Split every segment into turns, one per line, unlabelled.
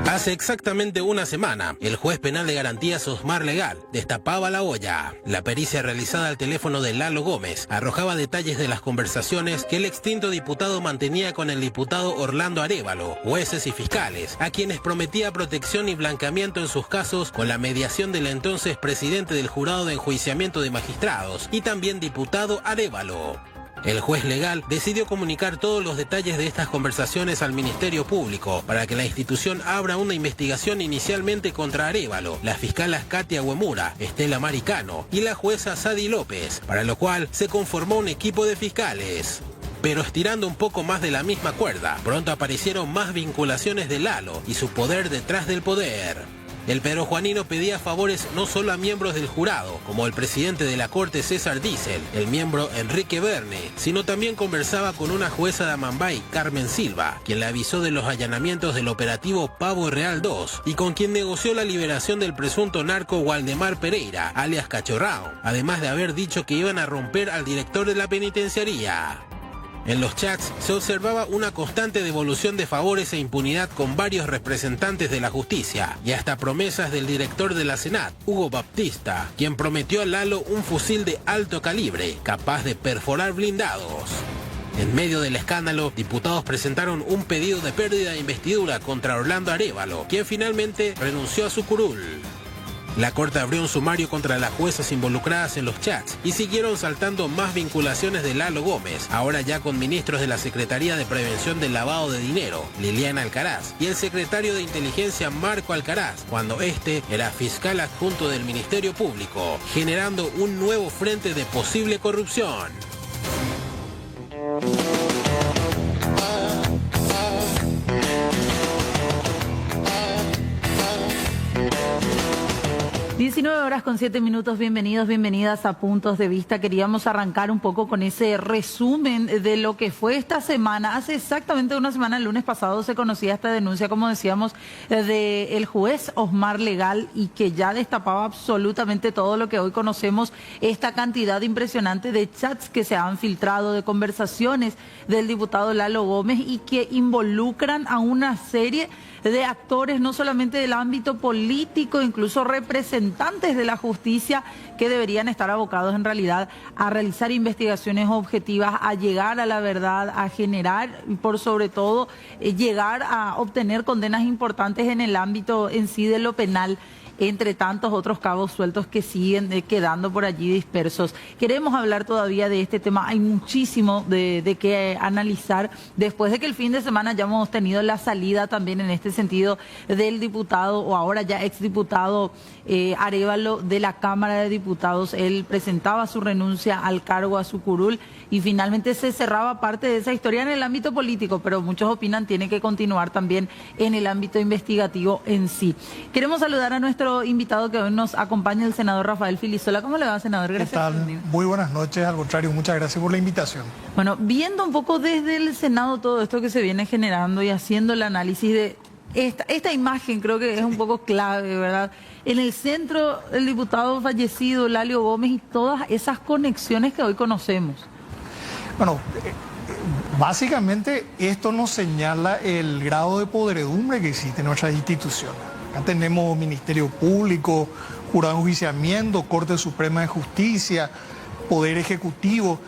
Hace exactamente una semana, el juez penal de garantías Osmar Legal destapaba la olla. La pericia realizada al teléfono de Lalo Gómez arrojaba detalles de las conversaciones que el extinto diputado mantenía con el diputado Orlando Arévalo, jueces y fiscales, a quienes prometía protección y blanqueamiento en sus casos con la mediación del entonces presidente del Jurado de Enjuiciamiento de Magistrados y también diputado Arévalo. El juez Legal decidió comunicar todos los detalles de estas conversaciones al Ministerio Público para que la institución abra una investigación inicialmente contra Arévalo, las fiscalas Katia Uemura, Estela Maricano y la jueza Sadi López, para lo cual se conformó un equipo de fiscales. Pero estirando un poco más de la misma cuerda, pronto aparecieron más vinculaciones de Lalo y su poder detrás del poder. El perojuanino pedía favores no solo a miembros del jurado, como el presidente de la Corte César Diesel, el miembro Enrique Verne, sino también conversaba con una jueza de Amambay, Carmen Silva, quien le avisó de los allanamientos del operativo Pavo Real 2 y con quien negoció la liberación del presunto narco Waldemar Pereira, alias Cachorrao, además de haber dicho que iban a romper al director de la penitenciaría. En los chats se observaba una constante devolución de favores e impunidad con varios representantes de la justicia y hasta promesas del director de la Senat, Hugo Baptista, quien prometió a Lalo un fusil de alto calibre capaz de perforar blindados. En medio del escándalo, diputados presentaron un pedido de pérdida de investidura contra Orlando Arévalo, quien finalmente renunció a su curul. La Corte abrió un sumario contra las juezas involucradas en los chats y siguieron saltando más vinculaciones de Lalo Gómez, ahora ya con ministros de la Secretaría de Prevención del Lavado de Dinero, Liliana Alcaraz, y el secretario de Inteligencia Marco Alcaraz, cuando este era fiscal adjunto del Ministerio Público, generando un nuevo frente de posible corrupción.
19:07, bienvenidos, bienvenidas a Puntos de Vista. Queríamos arrancar un poco con ese resumen de lo que fue esta semana. Hace exactamente una semana, el lunes pasado, se conocía esta denuncia, como decíamos, del juez Osmar Legal, y que ya destapaba absolutamente todo lo que hoy conocemos, esta cantidad impresionante de chats que se han filtrado, de conversaciones del diputado Lalo Gómez y que involucran a una serie de actores, no solamente del ámbito político, incluso representantes de la justicia que deberían estar abocados en realidad a realizar investigaciones objetivas, a llegar a la verdad, a generar y por sobre todo llegar a obtener condenas importantes en el ámbito en sí de lo penal, entre tantos otros cabos sueltos que siguen quedando por allí dispersos. Queremos hablar todavía de este tema, hay muchísimo de qué analizar, después de que el fin de semana ya hemos tenido la salida también en este sentido del diputado, o ahora ya exdiputado Arévalo, de la Cámara de Diputados. Él presentaba su renuncia al cargo, a su curul, y finalmente se cerraba parte de esa historia en el ámbito político, pero muchos opinan tiene que continuar también en el ámbito investigativo en sí. Queremos saludar a nuestro invitado que hoy nos acompaña, el senador Rafael Filisola. ¿Cómo le va, senador? Gracias.
¿Qué tal? Muy buenas noches, al contrario, muchas gracias por la invitación.
Bueno, viendo un poco desde el Senado todo esto que se viene generando y haciendo el análisis de esta imagen, creo que es un poco clave, ¿verdad? En el centro, el diputado fallecido, Lalo Gómez, y todas esas conexiones que hoy conocemos.
Bueno, básicamente esto nos señala el grado de podredumbre que existe en nuestras instituciones. Acá tenemos Ministerio Público, Jurado de Enjuiciamiento, Corte Suprema de Justicia, Poder Ejecutivo.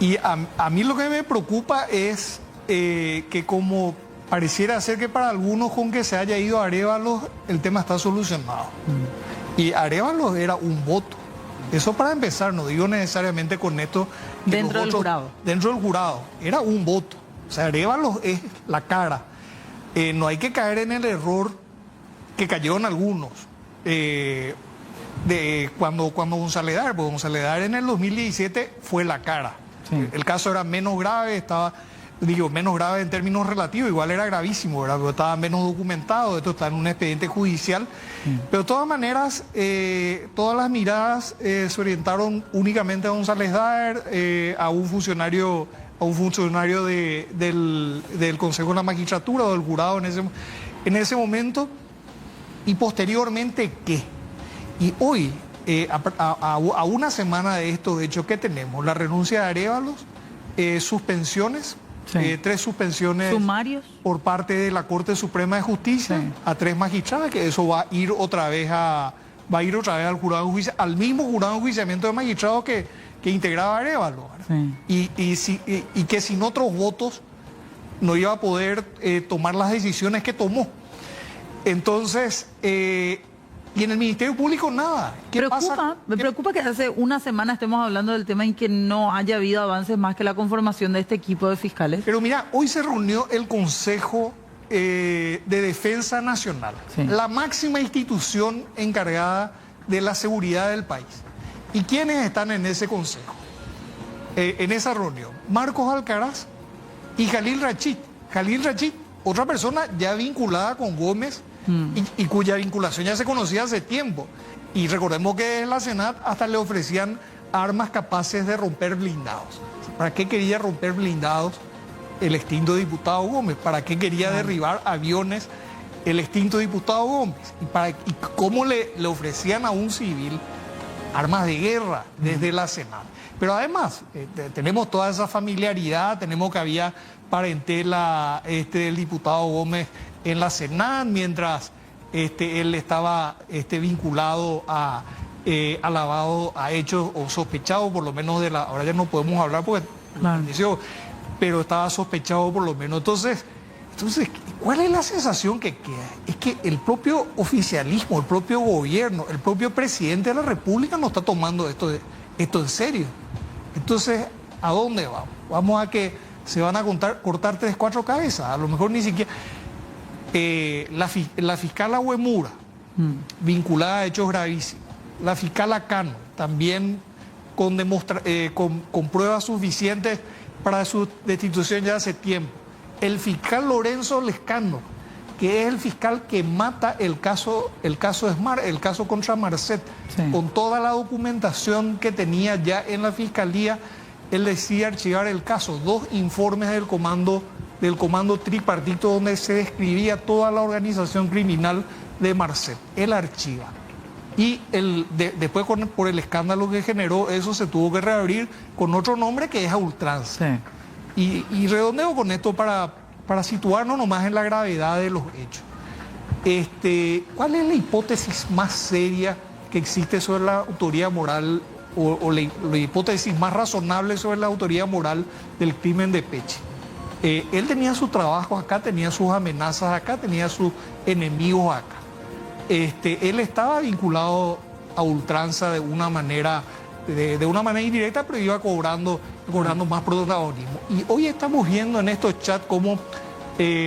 Y a mí lo que me preocupa es que como pareciera ser que para algunos con que se haya ido Arévalo el tema está solucionado. Y Arévalo era un voto. Eso para empezar, no digo necesariamente con esto.
Dentro del jurado.
Dentro del jurado, era un voto. O sea, Arévalo es la cara. No hay que caer en el error que cayeron algunos de cuando González Dar, porque González Dar en el 2017 fue la cara. Sí. El caso era menos grave, menos grave en términos relativos, igual era gravísimo, ¿verdad? Pero estaba menos documentado, esto está en un expediente judicial. Pero de todas maneras, todas las miradas se orientaron únicamente a González Dar, a un funcionario del Consejo de la Magistratura o del jurado en ese momento. Y posteriormente, ¿qué? Y hoy, a una semana de esto, de hecho, ¿qué tenemos? La renuncia de Arévalo, suspensiones
Sí.
3 suspensiones
¿Sumarios?
por parte de la Corte Suprema de Justicia,
Sí,
a 3 magistradas, que eso va a ir otra vez al jurado de juicio, al mismo jurado de enjuiciamiento de magistrados que integraba Arévalo.
sí.
Y que sin otros votos no iba a poder tomar las decisiones que tomó. Entonces, y en el Ministerio Público nada. ¿Qué pasa?
Me preocupa que hace una semana estemos hablando del tema y que no haya habido avances más que la conformación de este equipo de fiscales.
Pero mira, hoy se reunió el Consejo de Defensa Nacional,
Sí.
la máxima institución encargada de la seguridad del país. ¿Y quiénes están en ese consejo? En esa reunión, Marcos Alcaraz y Jalil Rachid. Jalil Rachid, otra persona ya vinculada con Gómez y cuya vinculación ya se conocía hace tiempo. Y recordemos que en la Senat hasta le ofrecían armas capaces de romper blindados. ¿Para qué quería romper blindados el extinto diputado Gómez? ¿Para qué quería derribar aviones el extinto diputado Gómez? ¿Y cómo le ofrecían a un civil armas de guerra desde la Senat? Pero además, tenemos toda esa familiaridad, tenemos que había parentela del diputado Gómez en la Senat, mientras él estaba vinculado a lavado, a hechos o sospechado por lo menos ahora ya no podemos hablar porque falleció, pero estaba sospechado por lo menos. Entonces, ¿cuál es la sensación que queda? Es que el propio oficialismo, el propio gobierno, el propio presidente de la República no está tomando esto en serio. Entonces, ¿a dónde vamos? Vamos a que se van a cortar 3, 4 cabezas, a lo mejor ni siquiera. La fiscal Agüemura, vinculada a hechos gravísimos. La fiscal Acano, también con pruebas suficientes para su destitución ya hace tiempo. El fiscal Lorenzo Lescano, que es el fiscal que mata el caso Smart, el caso contra Marcet,
Sí.
con toda la documentación que tenía ya en la fiscalía, él decide archivar el caso. 2 informes del comando tripartito donde se describía toda la organización criminal de Marcet. Él archiva. Y después por el escándalo que generó, eso se tuvo que reabrir con otro nombre que es a ultranza.
Sí.
Y redondeo con esto para situarnos nomás en la gravedad de los hechos. ¿Cuál es la hipótesis más seria que existe sobre la autoría moral o la hipótesis más razonable sobre la autoría moral del crimen de Pechi? Él tenía su trabajo acá, tenía sus amenazas acá, tenía sus enemigos acá. Él estaba vinculado a ultranza de una manera indirecta, pero iba cobrando más protagonismo. Y hoy estamos viendo en estos chats cómo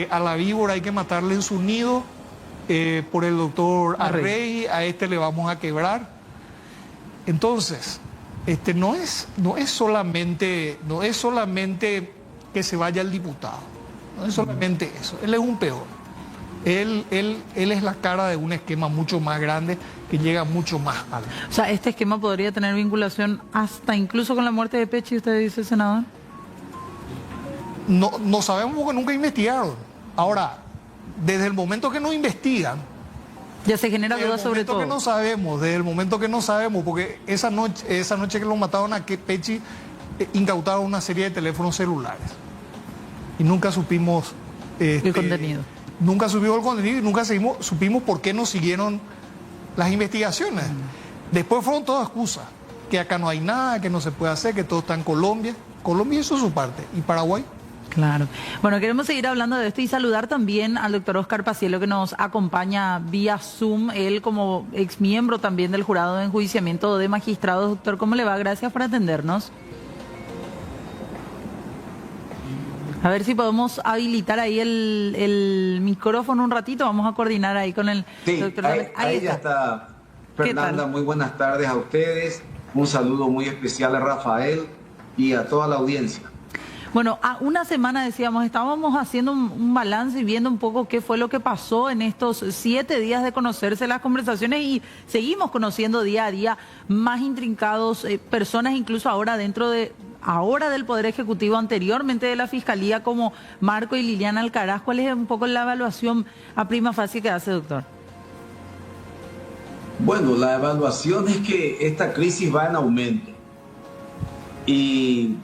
a la víbora hay que matarle en su nido, por el doctor Arrey, a le vamos a quebrar. Entonces, no es solamente que se vaya el diputado, no es solamente eso, él es un peor. Él es la cara de un esquema mucho más grande que llega mucho más alto.
O sea, ¿este esquema podría tener vinculación hasta incluso con la muerte de Pechi, usted dice, senador?
No sabemos porque nunca investigaron. Ahora, desde el momento que no investigan,
ya se genera duda sobre todo.
Desde el momento que no sabemos, porque esa noche que lo mataron a Pechi, incautaron una serie de teléfonos celulares. Y nunca supimos
el contenido.
Nunca supimos el contenido y nunca supimos por qué no siguieron las investigaciones. Después fueron todas excusas, que acá no hay nada, que no se puede hacer, que todo está en Colombia. Colombia hizo su parte. ¿Y Paraguay?
Claro. Bueno, queremos seguir hablando de esto y saludar también al doctor Oscar Pacielo, que nos acompaña vía Zoom, él como exmiembro también del jurado de enjuiciamiento de magistrados. Doctor, ¿cómo le va? Gracias por atendernos. A ver si podemos habilitar ahí el micrófono un ratito. Vamos a coordinar ahí con el doctor.
Ahí ya está. Fernanda, muy buenas tardes a ustedes. Un saludo muy especial a Rafael y a toda la audiencia.
Bueno, a una semana decíamos, estábamos haciendo un balance y viendo un poco qué fue lo que pasó en estos 7 días de conocerse las conversaciones y seguimos conociendo día a día más intrincados, personas incluso ahora del Poder Ejecutivo, anteriormente de la Fiscalía, como Marco y Liliana Alcaraz. ¿Cuál es un poco la evaluación a prima facie que hace, doctor?
Bueno, la evaluación es que esta crisis va en aumento y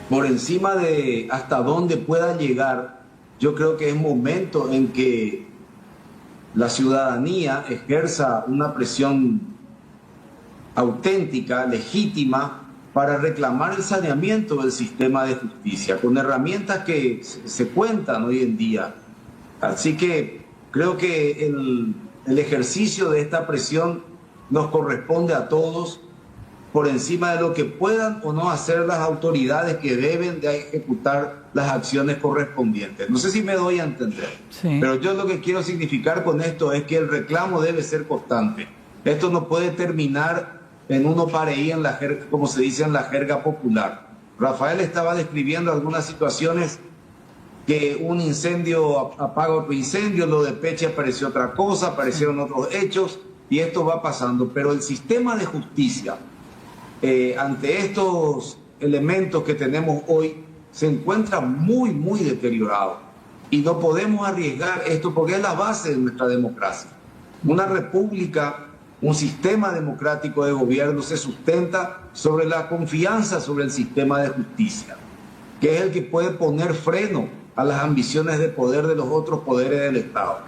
por encima de hasta dónde pueda llegar, yo creo que es momento en que la ciudadanía ejerza una presión auténtica, legítima, para reclamar el saneamiento del sistema de justicia, con herramientas que se cuentan hoy en día. Así que creo que el ejercicio de esta presión nos corresponde a todos, por encima de lo que puedan o no hacer las autoridades que deben de ejecutar las acciones correspondientes. No sé si me doy a entender, sí. Pero yo lo que quiero significar con esto es que el reclamo debe ser constante. Esto no puede terminar en uno pareí, en la jerga, como se dice en la jerga popular. Rafael estaba describiendo algunas situaciones que un incendio apaga otro incendio, lo de Peche apareció otra cosa, aparecieron otros hechos, y esto va pasando. Pero el sistema de justicia, ante estos elementos que tenemos hoy, se encuentra muy, muy deteriorado. Y no podemos arriesgar esto porque es la base de nuestra democracia. Una república, un sistema democrático de gobierno se sustenta sobre la confianza sobre el sistema de justicia, que es el que puede poner freno a las ambiciones de poder de los otros poderes del Estado.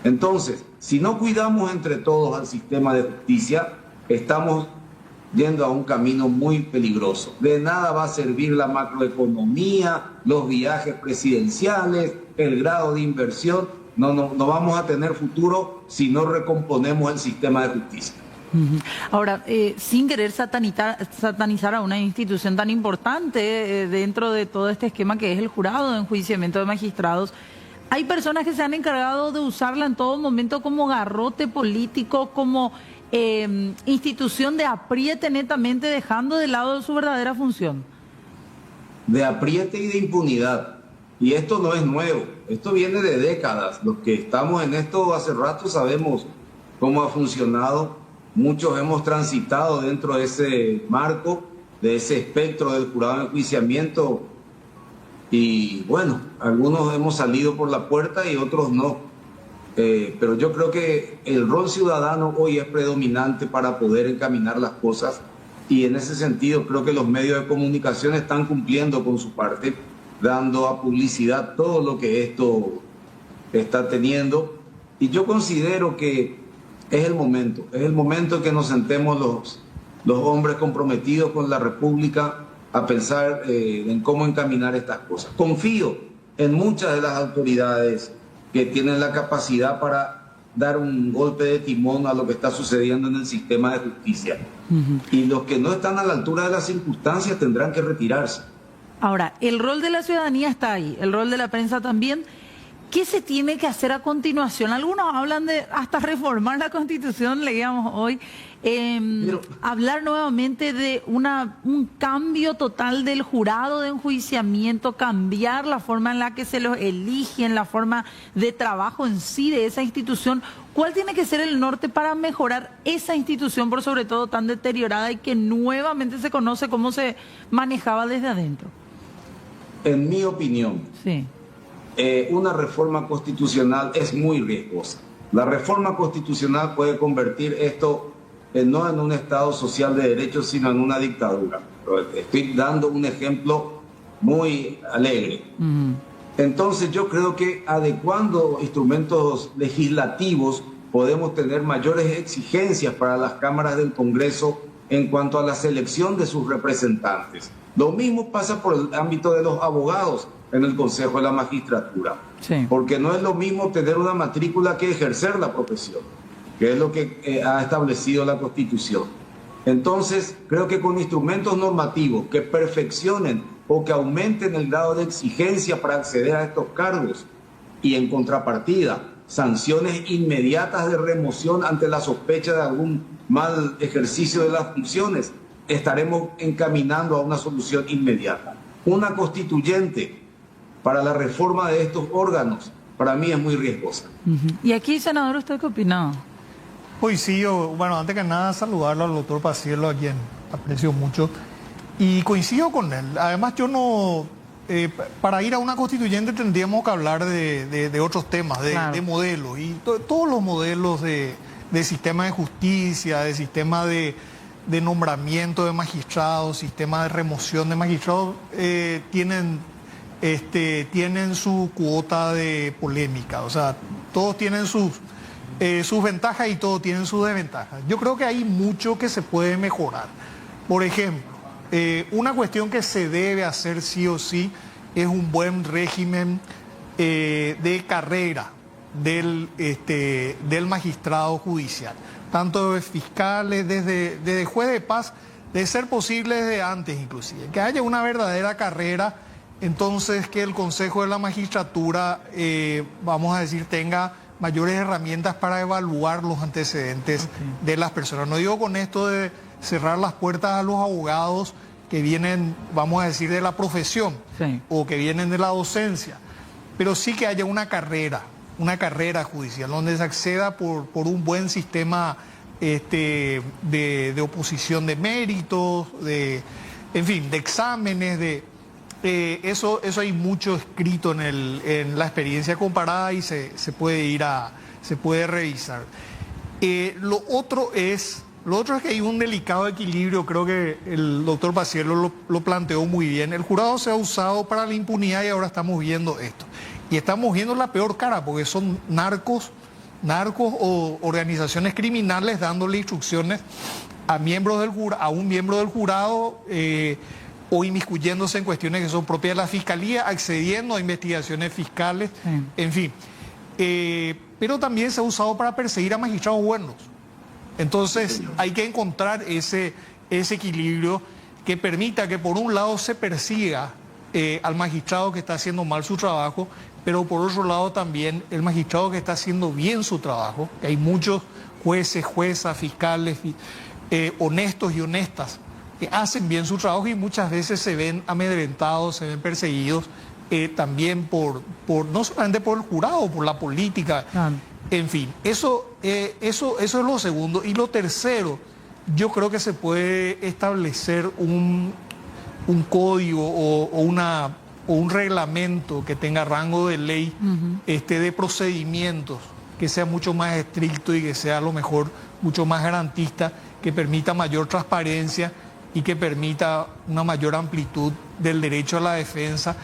Entonces, si no cuidamos entre todos al sistema de justicia, estamos yendo a un camino muy peligroso. De nada va a servir la macroeconomía, los viajes presidenciales, el grado de inversión. No vamos a tener futuro si no recomponemos el sistema de justicia.
Ahora, sin querer satanizar a una institución tan importante dentro de todo este esquema que es el jurado de enjuiciamiento de magistrados, hay personas que se han encargado de usarla en todo momento como garrote político, como institución de apriete netamente, dejando de lado su verdadera función.
De apriete y de impunidad. Y esto no es nuevo, esto viene de décadas. Los que estamos en esto hace rato sabemos cómo ha funcionado. Muchos hemos transitado dentro de ese marco, de ese espectro del jurado de enjuiciamiento. Y bueno, algunos hemos salido por la puerta y otros no. Pero yo creo que el rol ciudadano hoy es predominante para poder encaminar las cosas. Y en ese sentido creo que los medios de comunicación están cumpliendo con su parte, dando a publicidad todo lo que esto está teniendo. Y yo considero que es el momento en que nos sentemos los hombres comprometidos con la República a pensar en cómo encaminar estas cosas. Confío en muchas de las autoridades que tienen la capacidad para dar un golpe de timón a lo que está sucediendo en el sistema de justicia. Y los que no están a la altura de las circunstancias tendrán que retirarse.
Ahora, el rol de la ciudadanía está ahí, el rol de la prensa también. ¿Qué se tiene que hacer a continuación? Algunos hablan de hasta reformar la Constitución, leíamos hoy, hablar nuevamente de un cambio total del jurado de enjuiciamiento, cambiar la forma en la que se los eligen, la forma de trabajo en sí de esa institución. ¿Cuál tiene que ser el norte para mejorar esa institución, por sobre todo tan deteriorada y que nuevamente se conoce cómo se manejaba desde adentro?
En mi opinión, sí. Una reforma constitucional es muy riesgosa. La reforma constitucional puede convertir esto no en un Estado social de derechos, sino en una dictadura. Estoy dando un ejemplo muy alegre. Entonces yo creo que adecuando instrumentos legislativos podemos tener mayores exigencias para las cámaras del Congreso en cuanto a la selección de sus representantes. Lo mismo pasa por el ámbito de los abogados en el Consejo de la Magistratura. Sí. Porque no es lo mismo tener una matrícula que ejercer la profesión, que es lo que ha establecido la Constitución. Entonces, creo que con instrumentos normativos que perfeccionen o que aumenten el grado de exigencia para acceder a estos cargos y en contrapartida, sanciones inmediatas de remoción ante la sospecha de algún mal ejercicio de las funciones, estaremos encaminando a una solución inmediata. Una constituyente para la reforma de estos órganos, para mí es muy riesgosa.
Y aquí, senador, ¿usted qué opina?
Pues sí, bueno, antes que nada saludarlo al doctor Paciello, a quien aprecio mucho, y coincido con él. Además, yo no, para ir a una constituyente tendríamos que hablar de otros temas, de modelos, y todos los modelos de sistema de justicia, de sistema de nombramiento de magistrados, sistema de remoción de magistrados, tienen su cuota de polémica. O sea, todos tienen sus ventajas y todos tienen sus desventajas. Yo creo que hay mucho que se puede mejorar. Por ejemplo, una cuestión que se debe hacer sí o sí es un buen régimen de carrera del magistrado judicial, tanto de fiscales, desde juez de paz, de ser posible desde antes inclusive, que haya una verdadera carrera, entonces que el Consejo de la Magistratura, vamos a decir, tenga mayores herramientas para evaluar los antecedentes de las personas. No digo con esto de cerrar las puertas a los abogados que vienen, vamos a decir, de la profesión, sí, o que vienen de la docencia, pero sí que haya una carrera judicial donde se acceda por un buen sistema de oposición de méritos, en fin, de exámenes, eso hay mucho escrito en la experiencia comparada y se puede revisar. Lo otro es que hay un delicado equilibrio, creo que el doctor Paciello lo planteó muy bien. El jurado se ha usado para la impunidad y ahora estamos viendo esto. Y estamos viendo la peor cara, porque son narcos o organizaciones criminales dándole instrucciones a un miembro del jurado o inmiscuyéndose en cuestiones que son propias de la Fiscalía, accediendo a investigaciones fiscales, en fin. Pero también se ha usado para perseguir a magistrados buenos. Entonces hay que encontrar ese equilibrio que permita que por un lado se persiga al magistrado que está haciendo mal su trabajo, pero por otro lado también el magistrado que está haciendo bien su trabajo, que hay muchos jueces, juezas, fiscales, honestos y honestas, que hacen bien su trabajo y muchas veces se ven amedrentados, se ven perseguidos, también no solamente por el jurado, por la política, en fin, eso es lo segundo. Y lo tercero, yo creo que se puede establecer un código o un reglamento que tenga rango de ley, de procedimientos, que sea mucho más estricto y que sea a lo mejor mucho más garantista, que permita mayor transparencia y que permita una mayor amplitud del derecho a la defensa.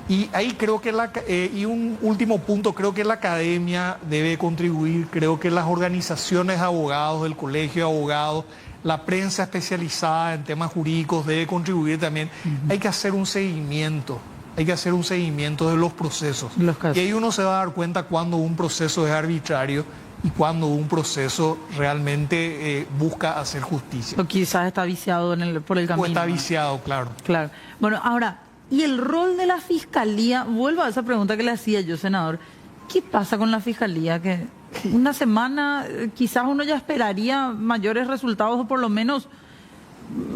Y ahí creo que y un último punto, creo que la academia debe contribuir, creo que las organizaciones de abogados, el colegio de abogados, la prensa especializada en temas jurídicos debe contribuir también. Hay que hacer un seguimiento. De los procesos. Y ahí uno se va a dar cuenta cuando un proceso es arbitrario y cuando un proceso realmente busca hacer justicia.
O quizás está viciado por el camino.
O está viciado, claro.
Claro. Bueno, ahora, ¿y el rol de la Fiscalía? Vuelvo a esa pregunta que le hacía yo, senador. ¿Qué pasa con la Fiscalía? Que una semana quizás uno ya esperaría mayores resultados o por lo menos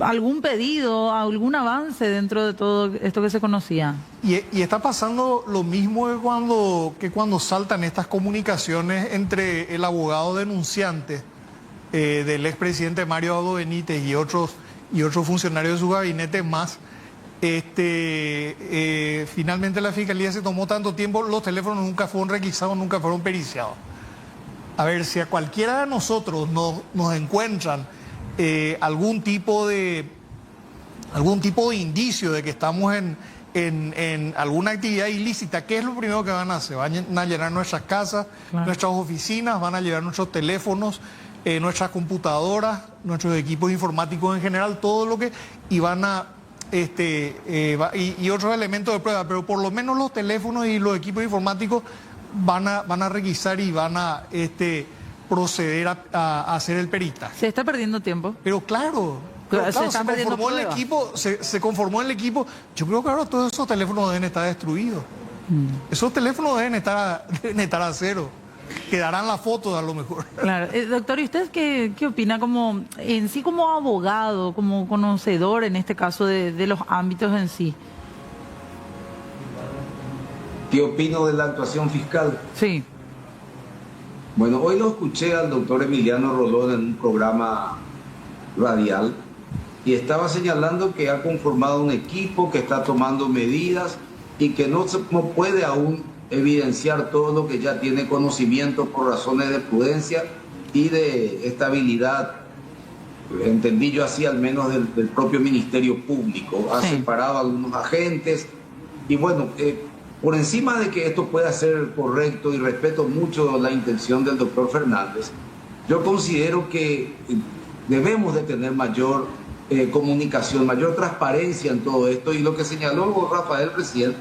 algún pedido, algún avance dentro de todo esto que se conocía.
Y está pasando lo mismo que cuando saltan estas comunicaciones entre el abogado denunciante del expresidente Mario Abdo Benítez y otros funcionarios de su gabinete más. Finalmente la Fiscalía se tomó tanto tiempo, los teléfonos nunca fueron requisados, nunca fueron periciados. A ver, si a cualquiera de nosotros nos encuentran algún tipo de indicio de que estamos en alguna actividad ilícita, ¿qué es lo primero que van a hacer? Van a llenar nuestras casas, claro, nuestras oficinas, van a llevar nuestros teléfonos, nuestras computadoras, nuestros equipos informáticos en general, todo lo que... y van a... y otros elementos de prueba, pero por lo menos los teléfonos y los equipos informáticos van a requisar y van a proceder a hacer el peritaje.
Se está perdiendo tiempo.
Pero claro, se conformó el equipo. Yo creo que ahora todos esos teléfonos deben estar destruidos. Esos teléfonos deben estar a cero. Quedarán las fotos a lo mejor.
Claro. Doctor, ¿y usted qué opina como abogado, como conocedor en este caso de los ámbitos en sí?
¿Qué opino de la actuación fiscal?
Sí.
Bueno, hoy lo escuché al doctor Emiliano Rolón en un programa radial y estaba señalando que ha conformado un equipo que está tomando medidas y que no puede aún evidenciar todo lo que ya tiene conocimiento por razones de prudencia y de estabilidad entendí yo así al menos del propio Ministerio Público. Ha separado a algunos agentes y bueno, por encima de que esto pueda ser correcto y respeto mucho la intención del doctor Fernández, yo considero que debemos de tener mayor comunicación, mayor transparencia en todo esto, y lo que señaló Rafael recién,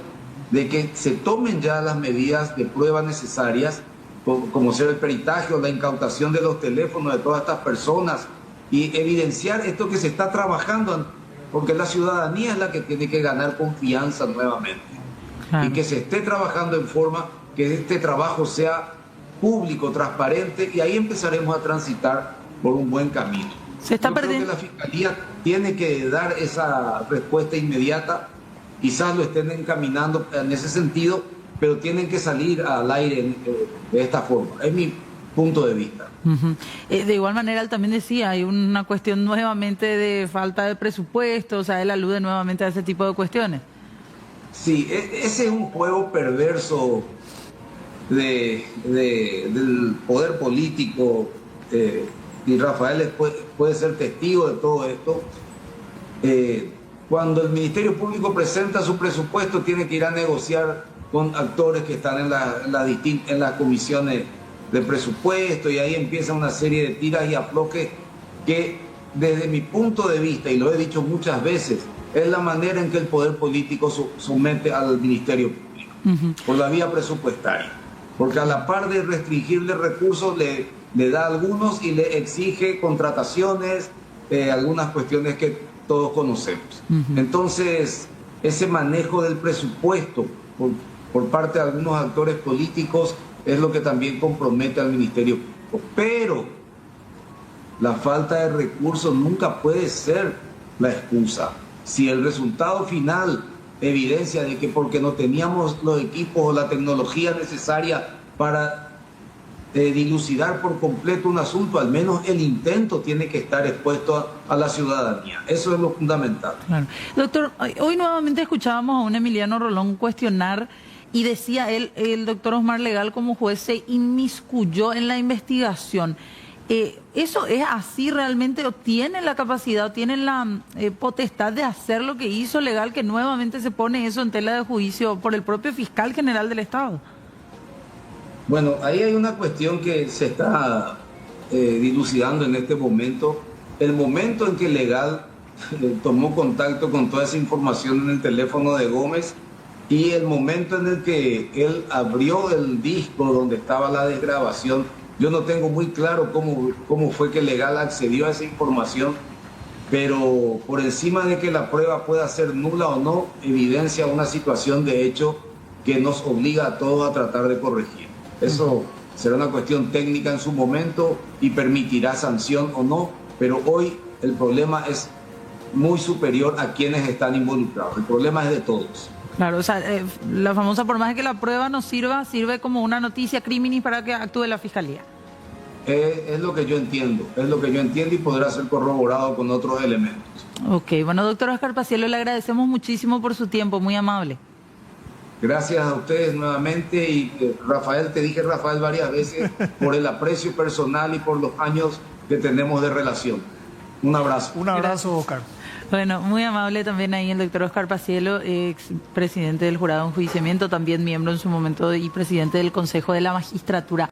de que se tomen ya las medidas de prueba necesarias, como ser el peritaje o la incautación de los teléfonos de todas estas personas, y evidenciar esto que se está trabajando, porque la ciudadanía es la que tiene que ganar confianza nuevamente. Claro. Y que se esté trabajando en forma que este trabajo sea público, transparente, y ahí empezaremos a transitar por un buen camino.
Se está perdiendo.
Creo que la Fiscalía tiene que dar esa respuesta inmediata, quizás lo estén encaminando en ese sentido, pero tienen que salir al aire de esta forma. Es mi punto de vista.
De igual manera, él también decía, hay una cuestión nuevamente de falta de presupuesto, o sea, él alude nuevamente a ese tipo de cuestiones.
Sí, ese es un juego perverso del poder político, y Rafael puede ser testigo de todo esto. Cuando el Ministerio Público presenta su presupuesto, tiene que ir a negociar con actores que están en las comisiones de presupuesto, y ahí empieza una serie de tiras y aflojes que, desde mi punto de vista, y lo he dicho muchas veces, es la manera en que el poder político somete al Ministerio Público, por la vía presupuestaria, porque a la par de restringirle recursos le da a algunos y le exige contrataciones, algunas cuestiones que todos conocemos. Entonces, ese manejo del presupuesto por parte de algunos actores políticos es lo que también compromete al Ministerio Público. Pero la falta de recursos nunca puede ser la excusa. Si el resultado final evidencia de que porque no teníamos los equipos o la tecnología necesaria para dilucidar por completo un asunto, al menos el intento tiene que estar expuesto a la ciudadanía. Eso es lo fundamental.
Claro. Doctor, hoy nuevamente escuchábamos a un Emiliano Rolón cuestionar, y decía él, el doctor Osmar Legal como juez se inmiscuyó en la investigación. ¿Eso es así realmente, o tiene la capacidad, o tiene la potestad de hacer lo que hizo Legal, que nuevamente se pone eso en tela de juicio por el propio fiscal general del Estado?
Bueno, ahí hay una cuestión que se está dilucidando en este momento. El momento en que Legal tomó contacto con toda esa información en el teléfono de Gómez, y el momento en el que él abrió el disco donde estaba la desgrabación, yo no tengo muy claro cómo fue que Legal accedió a esa información, pero por encima de que la prueba pueda ser nula o no, evidencia una situación de hecho que nos obliga a todos a tratar de corregir. Eso será una cuestión técnica en su momento y permitirá sanción o no, pero hoy el problema es muy superior a quienes están involucrados. El problema es de todos.
Claro, o sea, la famosa, por más que la prueba no sirva, sirve como una noticia criminis para que actúe la Fiscalía.
Es lo que yo entiendo, y podrá ser corroborado con otros elementos.
Ok, bueno, doctor Oscar Paciello, le agradecemos muchísimo por su tiempo, muy amable.
Gracias a ustedes nuevamente, y Rafael, te dije Rafael varias veces, por el aprecio personal y por los años que tenemos de relación. Un abrazo.
Un abrazo, Oscar.
Bueno, muy amable también ahí el doctor Oscar Paciello, ex presidente del Jurado de Enjuiciamiento, también miembro en su momento y presidente del Consejo de la Magistratura.